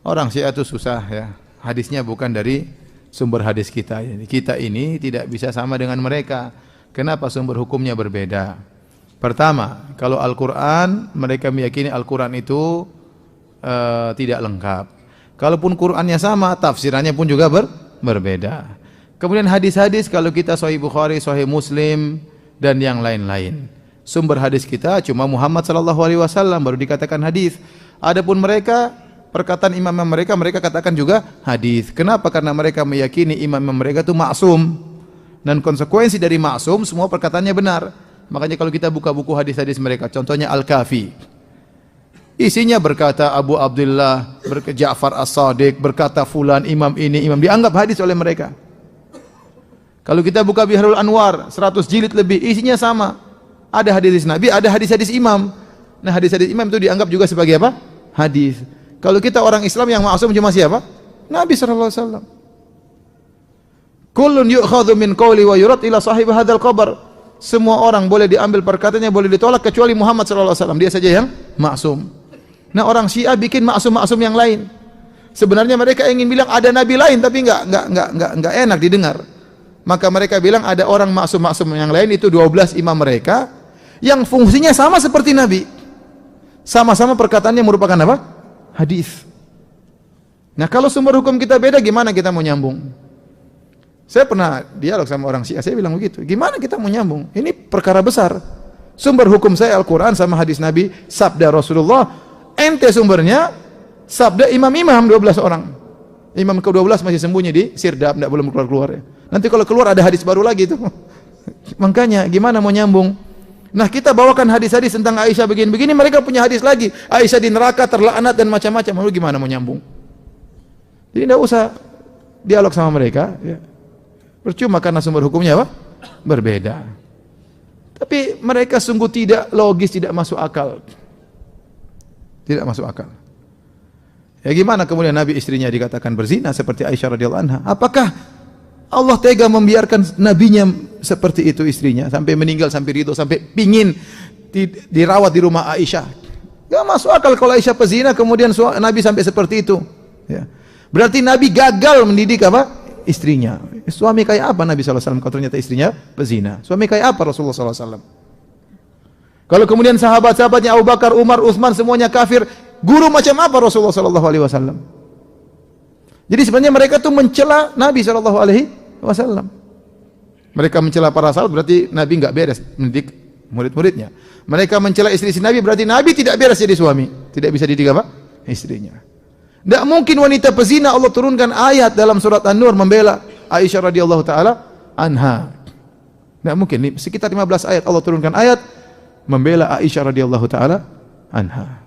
Orang Syiah itu susah ya. Hadisnya bukan dari sumber hadis kita. Kita ini tidak bisa sama dengan mereka. Kenapa sumber hukumnya berbeda? Pertama, kalau Al-Quran, mereka meyakini Al-Quran itu tidak lengkap. Kalaupun Qurannya sama, tafsirannya pun juga berbeda. Kemudian hadis-hadis, kalau kita Sahih Bukhari, Sahih Muslim, dan yang lain-lain. Sumber hadis kita cuma Muhammad SAW baru dikatakan hadis. Adapun mereka, perkataan imam mereka katakan juga hadis. Kenapa? Karena mereka meyakini imam mereka itu maksum. Dan konsekuensi dari maksum, semua perkataannya benar. Makanya kalau kita buka buku hadis-hadis mereka, contohnya Al-Kafi, isinya berkata Abu Abdullah, Ja'far As-Sadiq, berkata fulan, imam ini, imam, dianggap hadis oleh mereka. Kalau kita buka Biharul Anwar, 100 jilid lebih, isinya sama. Ada hadis Nabi, ada hadis-hadis imam. Nah, hadis-hadis imam itu dianggap juga sebagai apa? Hadis. Kalau kita orang Islam yang maksum cuma siapa? Nabi SAW. Kullun yu'khadhu min qawli wa yurad ila sahib hadzal qabr. Semua orang boleh diambil perkataannya, boleh ditolak kecuali Muhammad SAW. Dia saja yang maksum. Nah, orang Syiah bikin maksum-maksum yang lain. Sebenarnya mereka ingin bilang ada nabi lain, tapi enggak enak didengar. Maka mereka bilang ada orang maksum-maksum yang lain, itu 12 imam mereka yang fungsinya sama seperti nabi. Sama-sama perkataannya merupakan apa? Hadis. Nah, kalau sumber hukum kita beda, gimana kita mau nyambung? Saya pernah dialog sama orang Syiah, saya bilang begitu. Gimana kita mau nyambung? Ini perkara besar. Sumber hukum saya Al-Quran sama hadis Nabi, sabda Rasulullah. Ente sumbernya sabda imam-imam 12 orang. Imam ke-12 masih sembunyi di Sirdab, tidak boleh keluar-keluar ya. Nanti kalau keluar ada hadis baru lagi itu. Makanya gimana mau nyambung? Nah, kita bawakan hadis-hadis tentang Aisyah begini-begini, mereka punya hadis lagi. Aisyah di neraka, terlaknat dan macam-macam. Lalu gimana mau nyambung? Jadi tidak usah dialog sama mereka ya. Percuma karena sumber hukumnya apa? Berbeda. Tapi mereka sungguh tidak logis, tidak masuk akal. Tidak masuk akal. Ya gimana kemudian Nabi istrinya dikatakan berzina seperti Aisyah radhiyallahu anha? Apakah Allah tega membiarkan nabinya seperti itu istrinya sampai meninggal, sampai ridho, sampai pingin dirawat di rumah Aisyah? Enggak masuk akal kalau Aisyah pezina kemudian Nabi sampai seperti itu. Ya. Berarti Nabi gagal mendidik apa? Istrinya. Suami kayak apa Nabi SAW kalau ternyata istrinya pezina? Suami kayak apa Rasulullah SAW? Kalau kemudian sahabat-sahabatnya Abu Bakar, Umar, Utsman semuanya kafir, guru macam apa Rasulullah SAW? Jadi sebenarnya mereka tuh mencela Nabi SAW. Mereka mencela para sahabat berarti Nabi enggak beres mendidik murid-muridnya. Mereka mencela istri-istri Nabi berarti Nabi tidak beres jadi suami, tidak bisa dididik apa? Istrinya. Tidak mungkin wanita pezina Allah turunkan ayat dalam surat An-Nur membela Aisyah radhiyallahu taala anha. Tidak mungkin. Sekitar 15 ayat Allah turunkan ayat membela Aisyah radhiyallahu taala anha.